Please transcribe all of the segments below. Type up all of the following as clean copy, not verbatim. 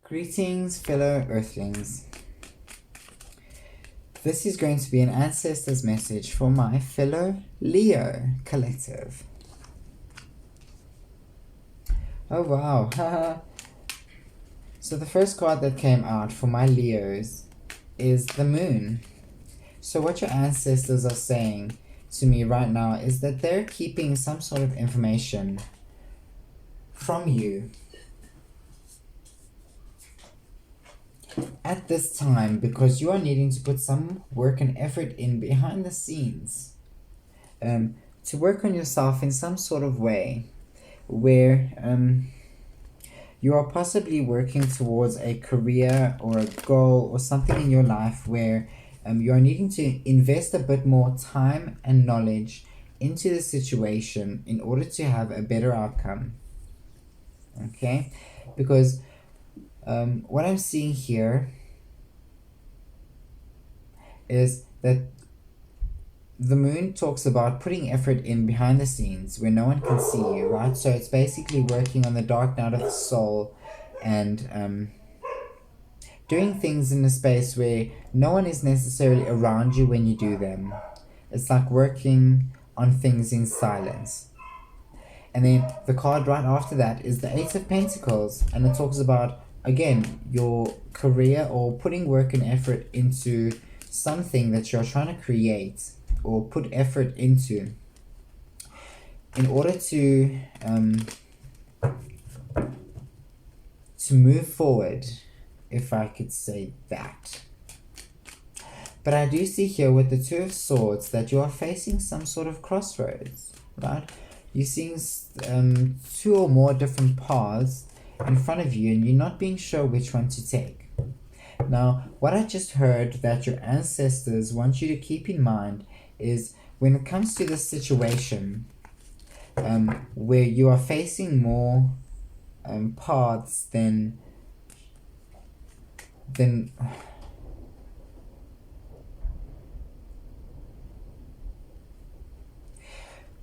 Greetings, fellow Earthlings. This is going to be an ancestor's message for my fellow Leo collective. Oh wow, So the first card that came out for my Leos is the Moon. So what your ancestors are saying to me right now is that they're keeping some sort of information from you at this time, because you are needing to put some work and effort in behind the scenes to work on yourself in some sort of way where you are possibly working towards a career or a goal or something in your life where you are needing to invest a bit more time and knowledge into the situation in order to have a better outcome. Okay, because what I'm seeing here is that the Moon talks about putting effort in behind the scenes where no one can see you, right? So it's basically working on the dark night of the soul and doing things in a space where no one is necessarily around you when you do them. It's like working on things in silence. And then the card right after that is the Eight of Pentacles, and it talks about, again, your career or putting work and effort into something that you're trying to create or put effort into in order to move forward, if I could say that. But I do see here with the Two of Swords that you are facing some sort of crossroads, right? You're seeing two or more different paths in front of you and you're not being sure which one to take. Now, what I just heard that your ancestors want you to keep in mind is when it comes to this situation where you are facing more paths than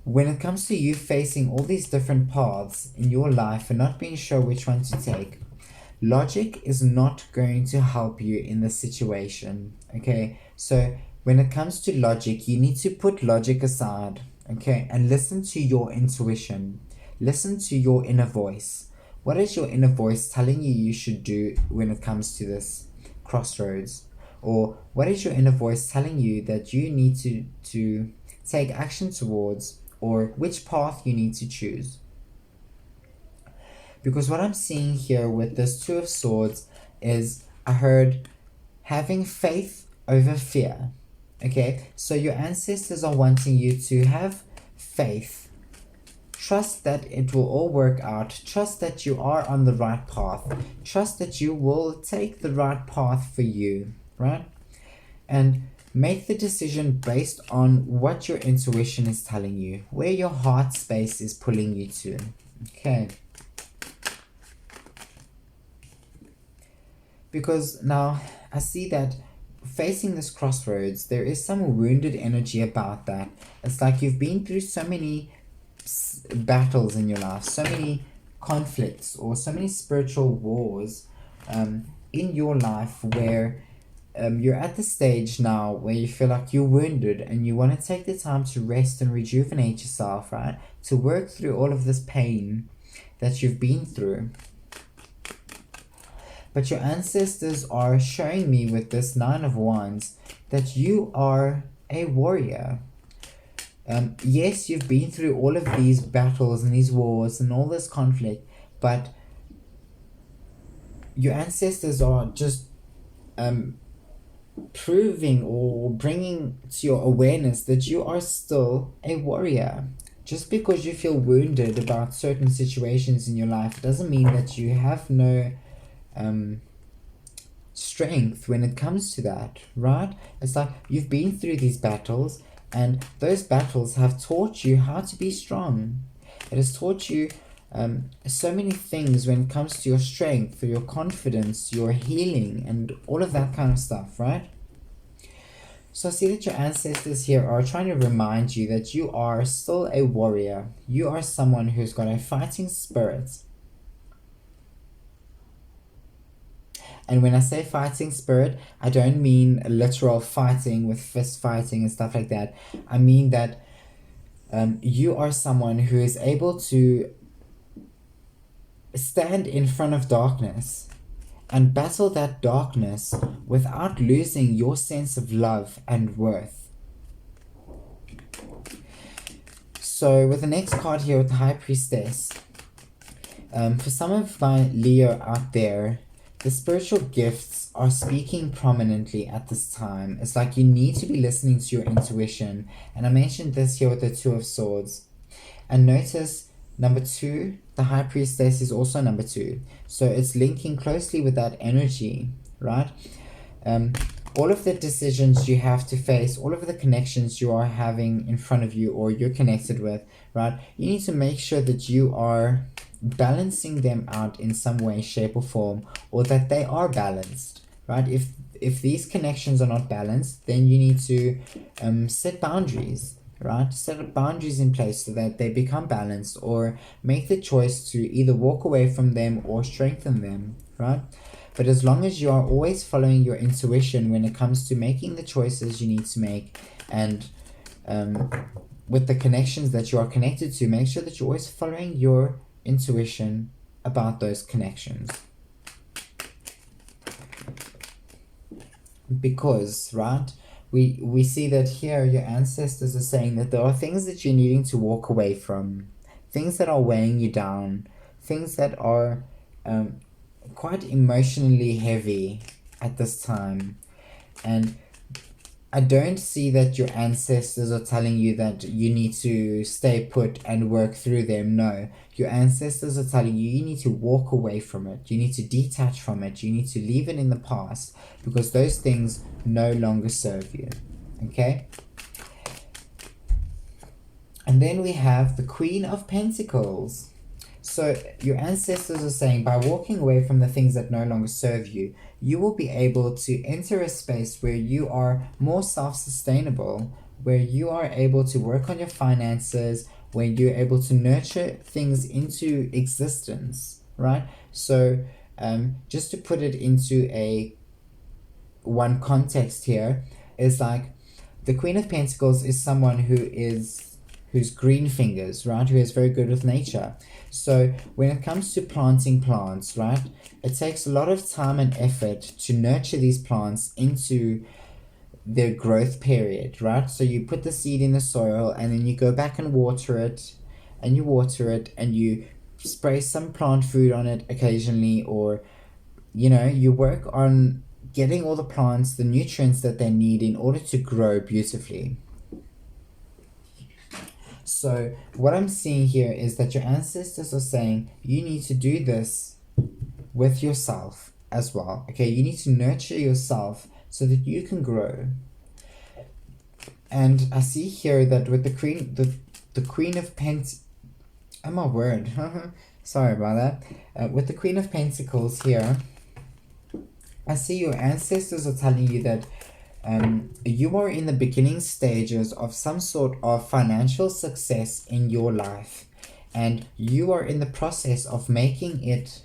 when it comes to you facing all these different paths in your life and not being sure which one to take, logic is not going to help you in this situation, okay? So when it comes to logic, you need to put logic aside, okay, and listen to your intuition. Listen to your inner voice. What is your inner voice telling you should do when it comes to this crossroads? Or what is your inner voice telling you that you need to take action towards, or which path you need to choose? Because what I'm seeing here with this Two of Swords is, I heard having faith over fear. Okay, so your ancestors are wanting you to have faith. Trust that it will all work out. Trust that you are on the right path. Trust that you will take the right path for you, right? And make the decision based on what your intuition is telling you, where your heart space is pulling you to. Okay. Because now I see that facing this crossroads, there is some wounded energy about that. It's like you've been through so many battles in your life, so many conflicts or so many spiritual wars in your life where you're at the stage now where you feel like you're wounded and you want to take the time to rest and rejuvenate yourself, right? To work through all of this pain that you've been through. But your ancestors are showing me with this Nine of Wands that you are a warrior. Yes, you've been through all of these battles and these wars and all this conflict, but your ancestors are just proving or bringing to your awareness that you are still a warrior. Just because you feel wounded about certain situations in your life doesn't mean that you have no strength when it comes to that, right? It's like you've been through these battles, and those battles have taught you how to be strong. It has taught you so many things when it comes to your strength, your confidence, your healing, and all of that kind of stuff, right? So I see that your ancestors here are trying to remind you that you are still a warrior. You are someone who's got a fighting spirit. And when I say fighting spirit, I don't mean literal fighting with fist fighting and stuff like that. I mean that you are someone who is able to stand in front of darkness and battle that darkness without losing your sense of love and worth. So with the next card here with the High Priestess, for some of my Leo out there, the spiritual gifts are speaking prominently at this time. It's like you need to be listening to your intuition. And I mentioned this here with the Two of Swords. And notice number 2, the High Priestess is also number 2. So it's linking closely with that energy, right? All of the decisions you have to face, all of the connections you are having in front of you or you're connected with, right? You need to make sure that you are balancing them out in some way, shape, or form, or that they are balanced, right? If these connections are not balanced, then you need to set boundaries, right? Set boundaries in place so that they become balanced, or make the choice to either walk away from them or strengthen them, right? But as long as you are always following your intuition when it comes to making the choices you need to make, and with the connections that you are connected to, make sure that you're always following your intuition about those connections. Because, right, we see that here your ancestors are saying that there are things that you're needing to walk away from, things that are weighing you down, things that are quite emotionally heavy at this time. And I don't see that your ancestors are telling you that you need to stay put and work through them. No, your ancestors are telling you you need to walk away from it. You need to detach from it. You need to leave it in the past, because those things no longer serve you. Okay? And then we have the Queen of Pentacles. So your ancestors are saying by walking away from the things that no longer serve you, you will be able to enter a space where you are more self-sustainable, where you are able to work on your finances, where you're able to nurture things into existence, right? So just to put it into one context here, is like the Queen of Pentacles is someone who's green fingers, right? Who is very good with nature. So when it comes to planting plants, right, it takes a lot of time and effort to nurture these plants into their growth period, right? So you put the seed in the soil, and then you go back and water it, and you spray some plant food on it occasionally, or you work on getting all the plants the nutrients that they need in order to grow beautifully. So what I'm seeing here is that your ancestors are saying you need to do this with yourself as well. Okay, you need to nurture yourself so that you can grow. And I see here that with the Queen of Pentacles, oh my word, sorry about that. With the Queen of Pentacles here, I see your ancestors are telling you that you are in the beginning stages of some sort of financial success in your life, and you are in the process of making it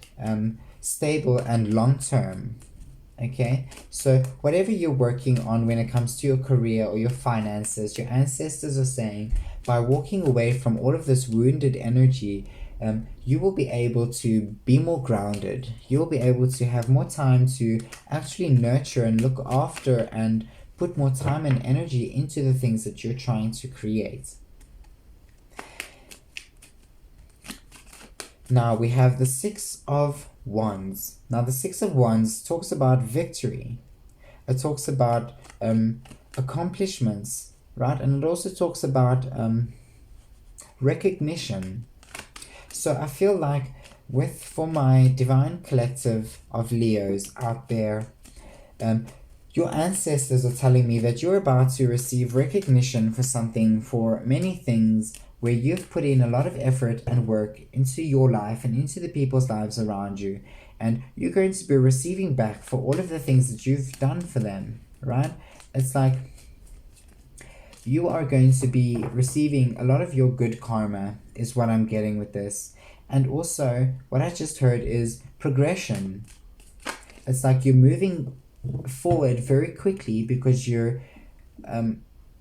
stable and long-term. Okay, so whatever you're working on when it comes to your career or your finances, your ancestors are saying by walking away from all of this wounded energy, you will be able to be more grounded. You will be able to have more time to actually nurture and look after and put more time and energy into the things that you're trying to create. Now we have the Six of Wands. Now the Six of Wands talks about victory. It talks about accomplishments, right? And it also talks about recognition. So I feel like for my divine collective of Leos out there, your ancestors are telling me that you're about to receive recognition for something, for many things where you've put in a lot of effort and work into your life and into the people's lives around you. And you're going to be receiving back for all of the things that you've done for them, right? It's like you are going to be receiving a lot of your good karma is what I'm getting with this. And also what I just heard is progression. It's like you're moving forward very quickly because you're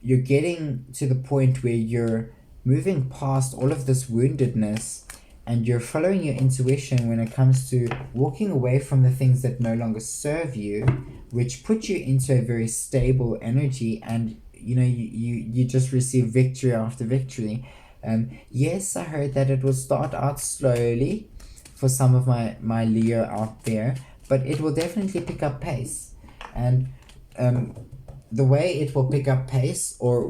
getting to the point where you're moving past all of this woundedness, and you're following your intuition when it comes to walking away from the things that no longer serve you, which put you into a very stable energy, and you just receive victory after victory. Yes, I heard that it will start out slowly for some of my Leo out there, but it will definitely pick up pace. And the way it will pick up pace, or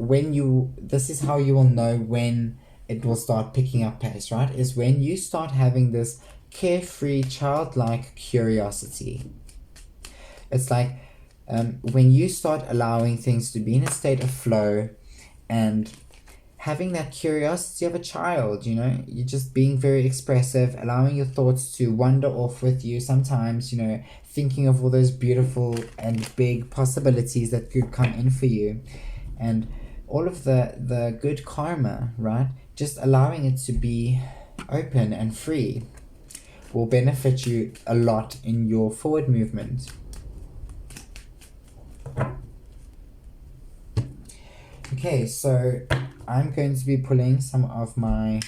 this is how you will know when it will start picking up pace, right? Is when you start having this carefree, childlike curiosity. It's like when you start allowing things to be in a state of flow and having that curiosity of a child, you're just being very expressive, allowing your thoughts to wander off with you sometimes, thinking of all those beautiful and big possibilities that could come in for you, and all of the good karma, right? Just allowing it to be open and free will benefit you a lot in your forward movement. Okay, so I'm going to be pulling some of my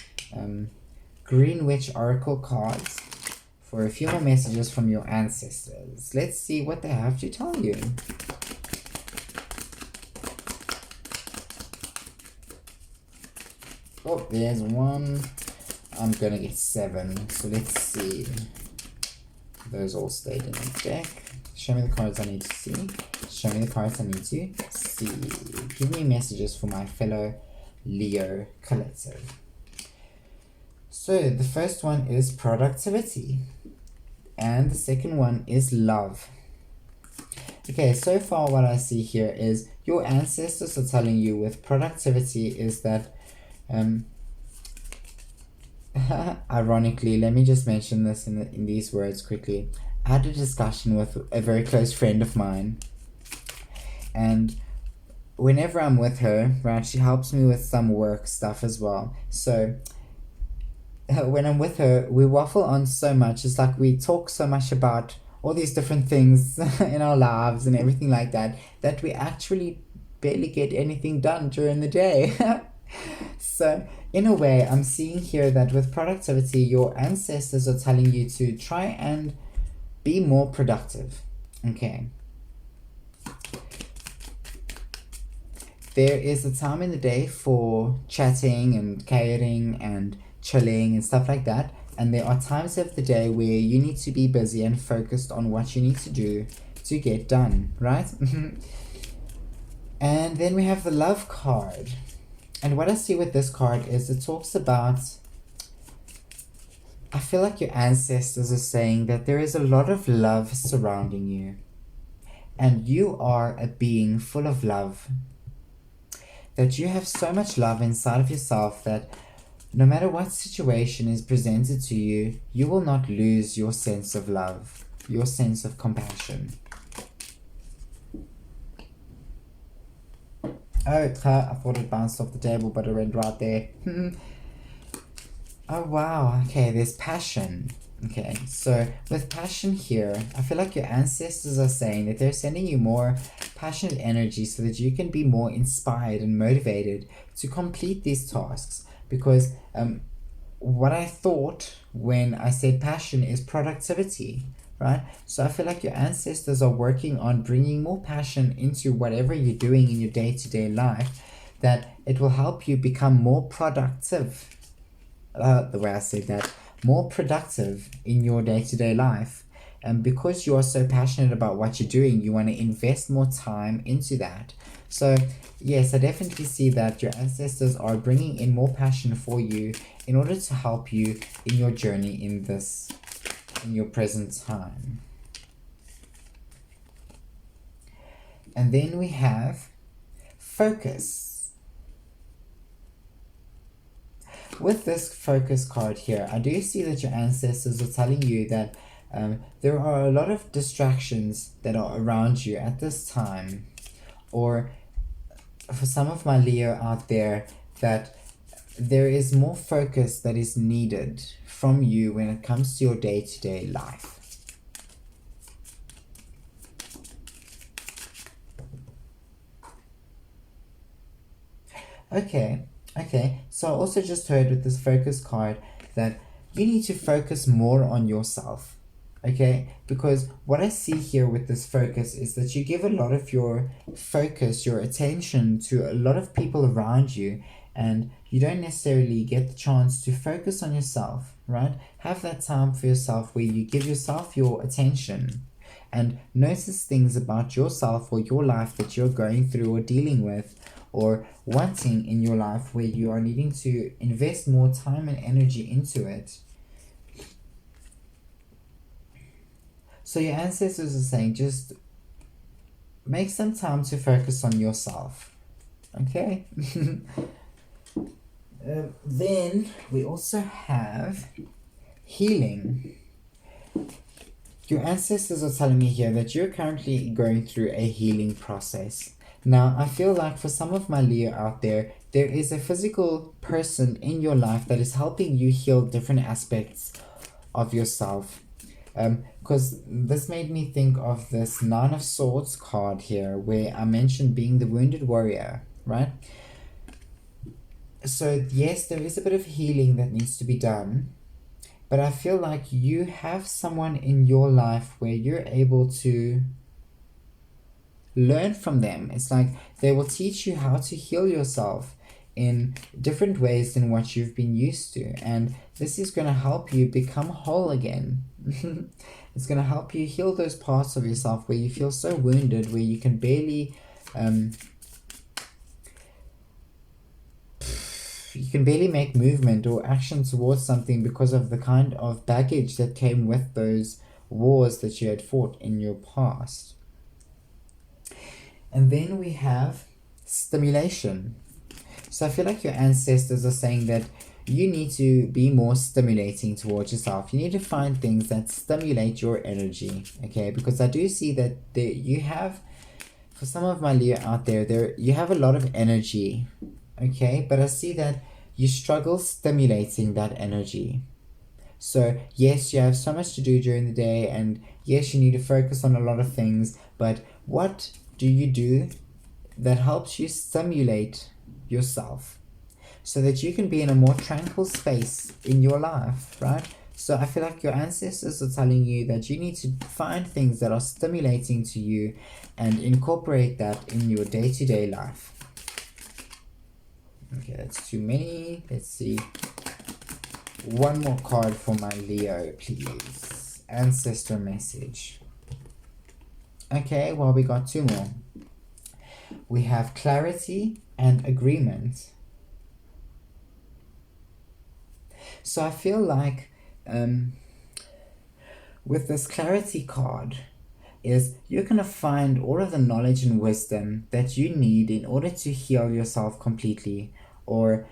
Green Witch Oracle cards for a few more messages from your ancestors. Let's see what they have to tell you. Oh, there's one. I'm gonna get 7, so let's see. Those all stayed in the deck. Show me the cards I need to see. Show me the cards I need to see. Give me messages for my fellow Leo collective. So the first one is productivity, and the second one is love. Okay, so far what I see here is your ancestors are telling you with productivity is that ironically, let me just mention this in these words quickly. I had a discussion with a very close friend of mine, and whenever I'm with her, right, she helps me with some work stuff as well. So when I'm with her, we waffle on so much. It's like we talk so much about all these different things in our lives and everything like that, that we actually barely get anything done during the day. So in a way, I'm seeing here that with productivity, your ancestors are telling you to try and be more productive. Okay. There is a time in the day for chatting and caring and chilling and stuff like that. And there are times of the day where you need to be busy and focused on what you need to do to get done, right? And then we have the love card. And what I see with this card is it talks about, I feel like your ancestors are saying that there is a lot of love surrounding you. And you are a being full of love. That you have so much love inside of yourself that no matter what situation is presented to you, you will not lose your sense of love, your sense of compassion. Oh, I thought it bounced off the table, but it went right there. Oh, wow. Okay, there's passion. Okay, so with passion here, I feel like your ancestors are saying that they're sending you more passionate energy so that you can be more inspired and motivated to complete these tasks. Because what I thought when I said passion is productivity, right? So I feel like your ancestors are working on bringing more passion into whatever you're doing in your day-to-day life, that it will help you become more productive. The way I said that, more productive in your day-to-day life. And because you are so passionate about what you're doing, you want to invest more time into that. So yes, I definitely see that your ancestors are bringing in more passion for you in order to help you in your journey in your present time. And then we have focus. With this focus card here, I do see that your ancestors are telling you that there are a lot of distractions that are around you at this time. Or for some of my Leo out there, that there is more focus that is needed from you when it comes to your day-to-day life. Okay, okay. So I also just heard with this focus card that you need to focus more on yourself. Okay, because what I see here with this focus is that you give a lot of your focus, your attention to a lot of people around you, and you don't necessarily get the chance to focus on yourself, right? Have that time for yourself where you give yourself your attention and notice things about yourself or your life that you're going through or dealing with or wanting in your life where you are needing to invest more time and energy into it. So your ancestors are saying just make some time to focus on yourself. Okay? Then we also have healing. Your ancestors are telling me here that you're currently going through a healing process. Now, I feel like for some of my Leo out there, there is a physical person in your life that is helping you heal different aspects of yourself. Because this made me think of this Nine of Swords card here, where I mentioned being the wounded warrior, right? So, yes, there is a bit of healing that needs to be done, but I feel like you have someone in your life where you're able to learn from them. It's like they will teach you how to heal yourself in different ways than what you've been used to, and this is going to help you become whole again. It's going to help you heal those parts of yourself where you feel so wounded, where you can barely make movement or action towards something because of the kind of baggage that came with those wars that you had fought in your past. And then we have stimulation. So I feel like your ancestors are saying that you need to be more stimulating towards yourself. You need to find things that stimulate your energy, okay? Because I do see that you have, for some of my Leo out there, you have a lot of energy, okay? But I see that you struggle stimulating that energy. So yes, you have so much to do during the day, and yes, you need to focus on a lot of things, but what do you do that helps you stimulate yourself so that you can be in a more tranquil space in your life, right? So I feel like your ancestors are telling you that you need to find things that are stimulating to you and incorporate that in your day-to-day life. Okay, that's too many. Let's see. One more card for my Leo, please. Ancestor message. Okay, well, we got two more. We have clarity and agreement. So I feel like with this clarity card is you're going to find all of the knowledge and wisdom that you need in order to heal yourself completely, or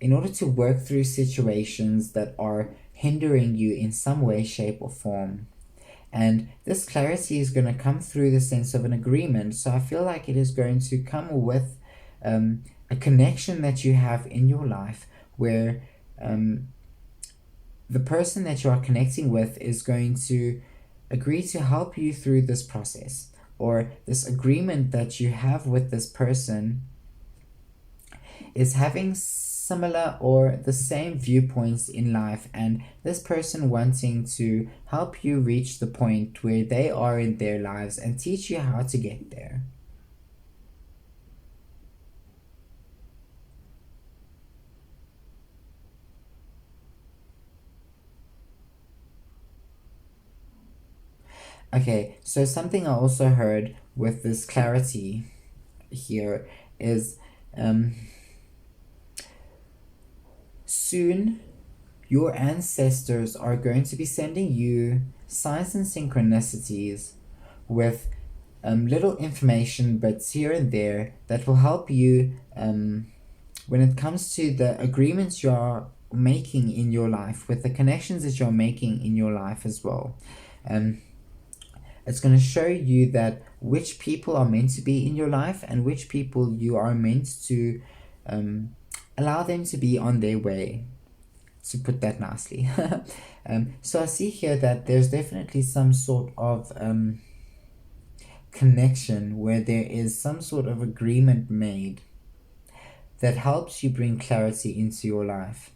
in order to work through situations that are hindering you in some way, shape, or form. And this clarity is going to come through the sense of an agreement. So I feel like it is going to come with a connection that you have in your life where the person that you are connecting with is going to agree to help you through this process, or this agreement that you have with this person is having similar or the same viewpoints in life, and this person wanting to help you reach the point where they are in their lives and teach you how to get there. Okay, so something I also heard with this clarity here is soon your ancestors are going to be sending you signs and synchronicities with little information, but here and there, that will help you when it comes to the agreements you're making in your life, with the connections that you're making in your life as well. It's going to show you that which people are meant to be in your life and which people you are meant to allow them to be on their way, to put that nicely. So I see here that there's definitely some sort of connection where there is some sort of agreement made that helps you bring clarity into your life.